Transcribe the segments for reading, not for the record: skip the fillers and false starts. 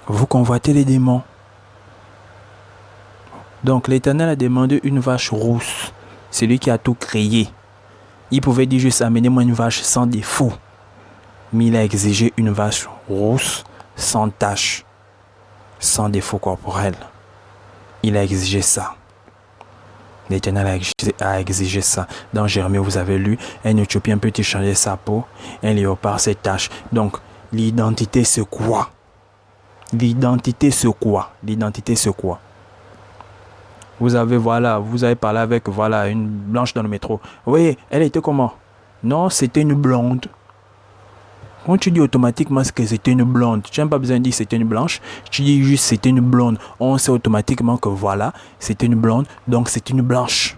Vous convoitez les démons. Donc l'Éternel a demandé une vache rousse. C'est lui qui a tout créé. Il pouvait dire juste amenez-moi une vache sans défaut. Mais il a exigé une vache rousse, sans tache, sans défaut corporel. Il a exigé ça. L'Éternel a exigé ça. Dans Jérémie, vous avez lu, un Éthiopien peut échanger sa peau, un léopard ses taches. Donc, l'identité c'est quoi? L'identité c'est quoi? L'identité c'est quoi? Vous avez parlé avec une blanche dans le métro. Oui, elle était comment? Non, c'était une blonde. Quand tu dis automatiquement que c'était une blonde, tu n'as pas besoin de dire c'était une blanche, tu dis juste c'était une blonde. On sait automatiquement que voilà, c'était une blonde, donc c'est une blanche.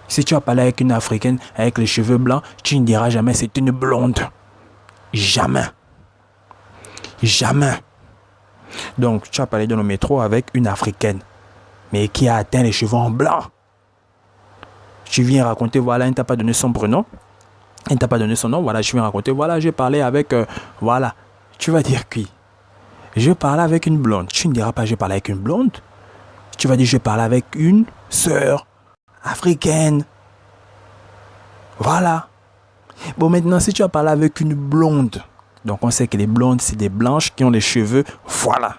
Si tu as parlé avec une africaine avec les cheveux blancs, tu ne diras jamais c'est une blonde. Jamais. Jamais. Donc tu as parlé dans le métro avec une africaine, mais qui a atteint les cheveux en blanc. Tu viens raconter, voilà, elle ne t'a pas donné son prénom. Elle ne t'a pas donné son nom, voilà, je viens raconter, voilà, j'ai parlé avec, voilà. Tu vas dire qui? Je parlais avec une blonde. Tu ne diras pas je parlais avec une blonde. Tu vas dire je parlais avec une sœur africaine. Voilà. Bon, maintenant, si tu as parlé avec une blonde, donc on sait que les blondes, c'est des blanches qui ont les cheveux, voilà.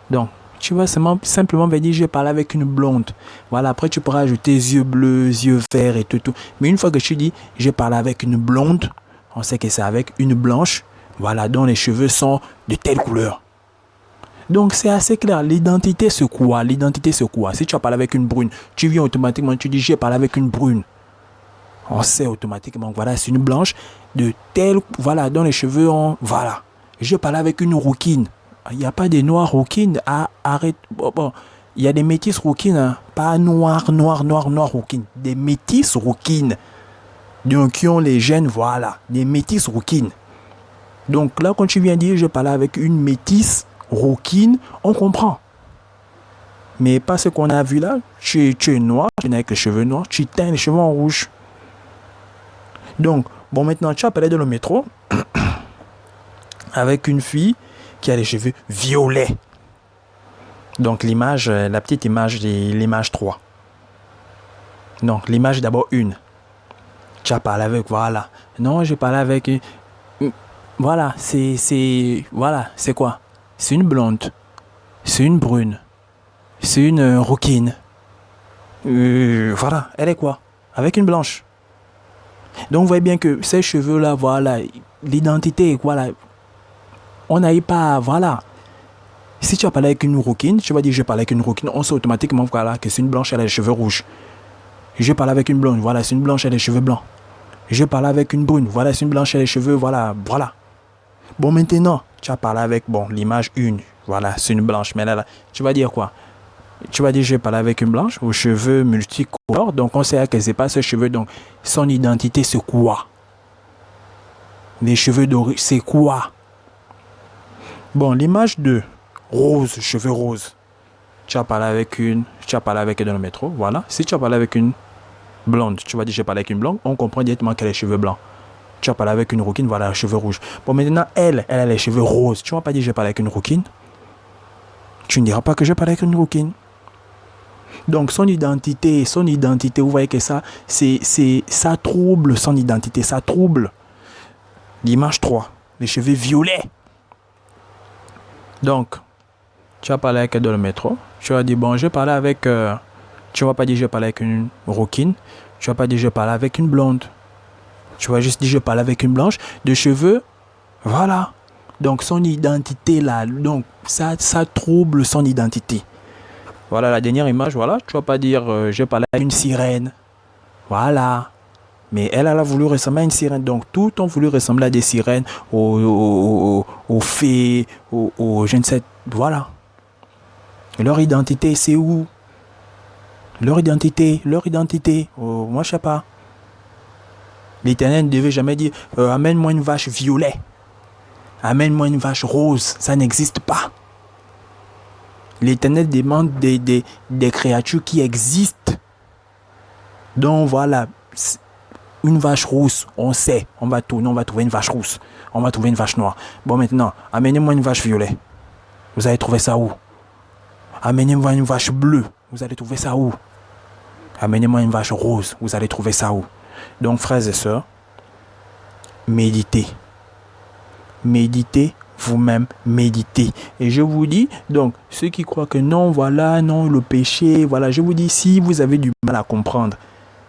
Donc, tu vas simplement dire je parle avec une blonde. Voilà, après tu pourras ajouter yeux bleus, yeux verts et tout. Mais une fois que tu dis je parle avec une blonde, on sait que c'est avec une blanche, voilà, dont les cheveux sont de telle couleur. Donc c'est assez clair. L'identité c'est quoi? L'identité c'est quoi? Si tu as parlé avec une brune, tu viens automatiquement, tu dis j'ai parlé avec une brune. On sait automatiquement, voilà, c'est une blanche de telle, voilà, dont les cheveux ont, voilà. Je parle avec une rouquine. Il n'y a pas des noirs rouquines. Arrête. Bon, il y a des métis rouquines, hein. Pas noir rouquines. Des métis rouquines. Donc, qui ont les gènes, voilà. Des métis rouquines. Donc, là, quand tu viens dire, je parlais avec une métisse rouquine, on comprend. Mais pas ce qu'on a vu là. Tu es noir, tu es avec les cheveux noirs, tu teins les cheveux en rouge. Donc, bon, maintenant, tu as parlé dans le métro avec une fille qui a les cheveux violets. Donc l'image, la petite image, l'image 3. Donc l'image d'abord 1. Tu as parlé avec, voilà. Non, j'ai parlé avec, voilà, voilà, c'est quoi? C'est une blonde. C'est une brune. C'est une rouquine. Voilà, elle est quoi? Avec une blanche. Donc vous voyez bien que ces cheveux-là, voilà, l'identité, voilà. On n'aille pas, voilà. Si tu as parlé avec une rouquine, tu vas dire je parle avec une rouquine, on sait automatiquement voilà, que c'est une blanche, elle a les cheveux rouges. Je parle avec une blonde, voilà, c'est une blanche, elle a les cheveux blancs. Je parle avec une brune, voilà, c'est une blanche, elle a les cheveux, voilà. Bon, maintenant, tu as parlé avec, bon, l'image 1, voilà, c'est une blanche, mais là, tu vas dire quoi? Tu vas dire je parle avec une blanche aux cheveux multicolores, donc on sait que c'est pas ce cheveu, donc son identité c'est quoi? Les cheveux dorés, c'est quoi? Bon, l'image 2, rose, cheveux roses. Tu as parlé avec une dans le métro, voilà. Si tu as parlé avec une blonde, tu vas dire j'ai parlé avec une blonde, on comprend directement qu'elle a les cheveux blancs. Tu as parlé avec une rouquine, voilà, les cheveux rouges. Bon, maintenant, elle a les cheveux roses. Tu ne vas pas dire j'ai parlé avec une rouquine. Tu ne diras pas que j'ai parlé avec une rouquine. Donc, son identité, vous voyez que ça trouble son identité, ça trouble. L'image 3, les cheveux violets. Donc, tu as parlé avec elle dans le métro. Tu as dit, bon, je parlais avec... tu ne vas pas dire je parlais avec une rouquine. Tu ne vas pas dire je parlais avec une blonde. Tu vas juste dire je parlais avec une blanche de cheveux. Voilà. Donc, son identité là, donc ça trouble son identité. Voilà la dernière image, voilà. Tu ne vas pas dire je parlais avec une sirène. Voilà. Mais elle a voulu ressembler à une sirène. Donc, tout ont voulu ressembler à des sirènes, aux fées, je ne sais, voilà. Leur identité, c'est où? Leur identité. Oh, moi, je ne sais pas. L'Éternel ne devait jamais dire amène-moi une vache violet. Amène-moi une vache rose. Ça n'existe pas. L'Éternel demande des créatures qui existent. Donc, voilà. une vache rousse, on sait, on va tourner, on va trouver une vache rousse, on va trouver une vache noire. Bon, maintenant, amenez-moi une vache violet. Vous allez trouver ça où? Amenez-moi une vache bleue. Vous allez trouver ça où? Amenez-moi une vache rose. Vous allez trouver ça où? Donc, frères et sœurs, méditez. Méditez vous-même, méditez. Et je vous dis, donc, ceux qui croient que non, voilà, non, le péché, voilà, je vous dis, si vous avez du mal à comprendre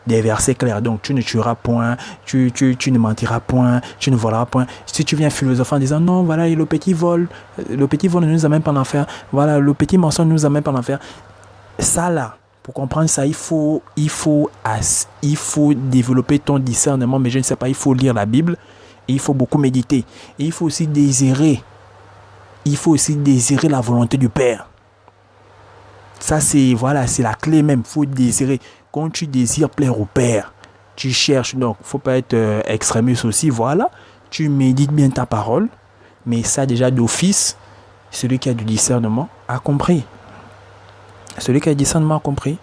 des versets clairs, donc tu ne tueras point, tu ne mentiras point, tu ne voleras point. Si tu viens philosopher en disant non, voilà, le petit vol ne nous amène pas en enfer, voilà, le petit mensonge ne nous amène pas en enfer. Ça là, pour comprendre ça, il faut développer ton discernement, mais je ne sais pas, il faut lire la Bible, et il faut beaucoup méditer. Et il faut aussi désirer la volonté du Père. Ça, c'est la clé même. Il faut désirer. Quand tu désires plaire au Père, tu cherches. Donc, il ne faut pas être extrémiste aussi. Voilà. Tu médites bien ta parole. Mais ça, déjà d'office, celui qui a du discernement a compris. Celui qui a du discernement a compris.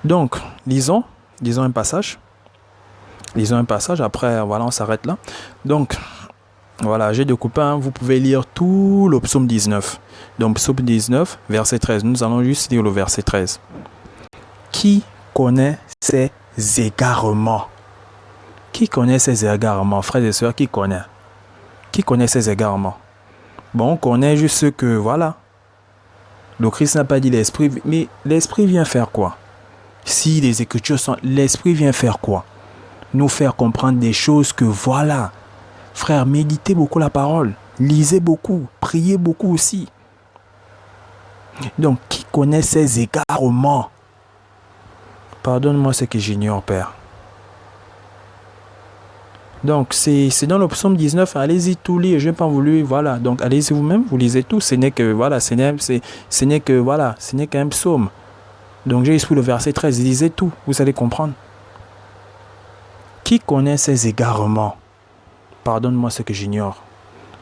Donc, lisons un passage. Après, voilà, on s'arrête là. Donc, voilà, j'ai découpé, vous pouvez lire tout le psaume 19. Donc, psaume 19, verset 13. Nous allons juste lire le verset 13. Qui connaît ses égarements? Qui connaît ses égarements, frères et sœurs, qui connaît? Qui connaît ses égarements? Bon, on connaît juste ce que, voilà. Le Christ n'a pas dit l'esprit, mais l'esprit vient faire quoi? Si les Écritures sont... L'esprit vient faire quoi? Nous faire comprendre des choses que, voilà. Frère, méditez beaucoup la parole. Lisez beaucoup. Priez beaucoup aussi. Donc, qui connaît ses égarements? Pardonne-moi ce que j'ignore, Père. Donc, c'est dans le psaume 19. Allez-y tout lire. Je n'ai pas voulu. Voilà. Donc, allez-y vous-même. Vous lisez tout. Ce n'est que, voilà. Ce n'est qu'un psaume. Donc, j'ai expliqué le verset 13. Lisez tout. Vous allez comprendre. Qui connaît ses égarements? Pardonne-moi ce que j'ignore.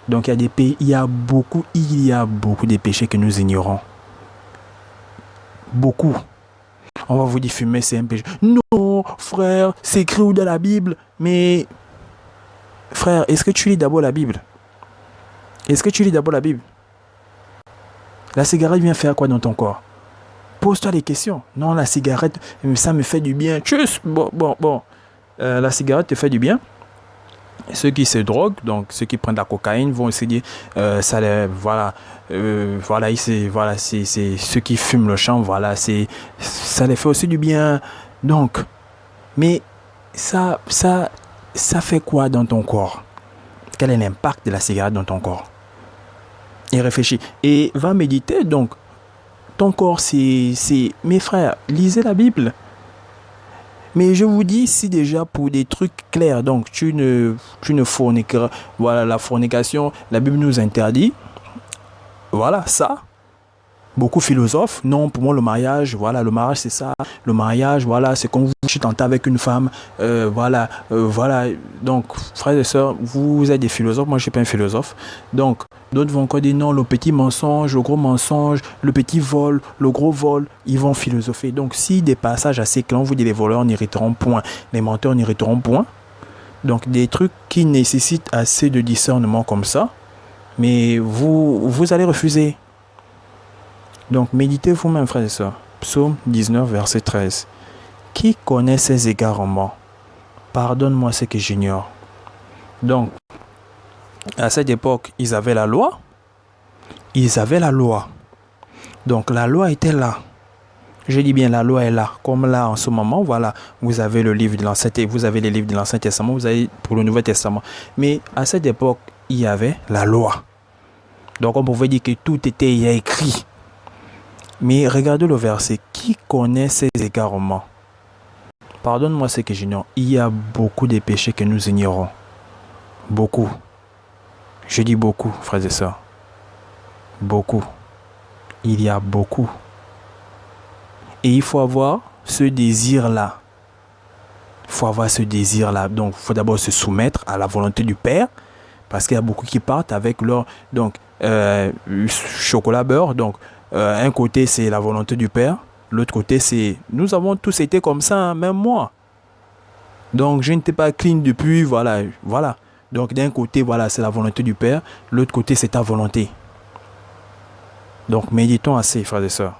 Donc, il y a beaucoup de péchés que nous ignorons. Beaucoup. On va vous dire fumer, c'est un péché. Non, frère, c'est écrit où dans la Bible? Mais, frère, est-ce que tu lis d'abord la Bible? Est-ce que tu lis d'abord la Bible? La cigarette vient faire quoi dans ton corps? Pose-toi des questions. Non, la cigarette, ça me fait du bien. Tchuss, bon. La cigarette te fait du bien. Ceux qui se droguent, donc ceux qui prennent de la cocaïne, vont se dire, c'est ceux qui fument le champ, voilà, ça les fait aussi du bien. Donc, mais ça fait quoi dans ton corps? Quel est l'impact de la cigarette dans ton corps? Et réfléchis. Et va méditer, donc, ton corps, mes frères, lisez la Bible. Mais je vous dis, si déjà pour des trucs clairs, donc tu ne forniqueras, voilà, la fornication, la Bible nous interdit, voilà, ça. Beaucoup de philosophes, non, pour moi le mariage, voilà, le mariage c'est ça, le mariage, voilà, c'est quand je suis tenté avec une femme, voilà, donc frères et sœurs, vous êtes des philosophes, moi je ne suis pas un philosophe, donc d'autres vont encore dire non, le petit mensonge, le gros mensonge, le petit vol, le gros vol, ils vont philosopher. Donc si des passages assez clairs, on vous dit les voleurs n'irriteront point, les menteurs n'irriteront point, donc des trucs qui nécessitent assez de discernement comme ça, mais vous allez refuser. Donc, méditez vous-même, frères et sœurs. Psaume 19, verset 13. Qui connaît ses égarements? Pardonne-moi ce que j'ignore. Donc, à cette époque, ils avaient la loi. Donc, la loi était là. Je dis bien, la loi est là. Comme là, en ce moment, voilà, vous avez le livre de l'Ancien Testament, vous avez les livres de l'Ancien Testament, vous avez pour le Nouveau Testament. Mais à cette époque, il y avait la loi. Donc, on pouvait dire que tout était écrit. Mais regardez le verset. Qui connaît ses égarements? Pardonne-moi ce que j'ignore. Il y a beaucoup de péchés que nous ignorons. Beaucoup. Je dis beaucoup, frères et sœurs. Beaucoup. Il y a beaucoup. Et il faut avoir ce désir-là. Donc, il faut d'abord se soumettre à la volonté du Père. Parce qu'il y a beaucoup qui partent avec leur chocolat beurre. Donc, un côté, c'est la volonté du Père. L'autre côté, c'est... Nous avons tous été comme ça, hein, même moi. Donc, je n'étais pas clean depuis, voilà, voilà. Donc, d'un côté, voilà, c'est la volonté du Père. L'autre côté, c'est ta volonté. Donc, méditons assez, frères et sœurs.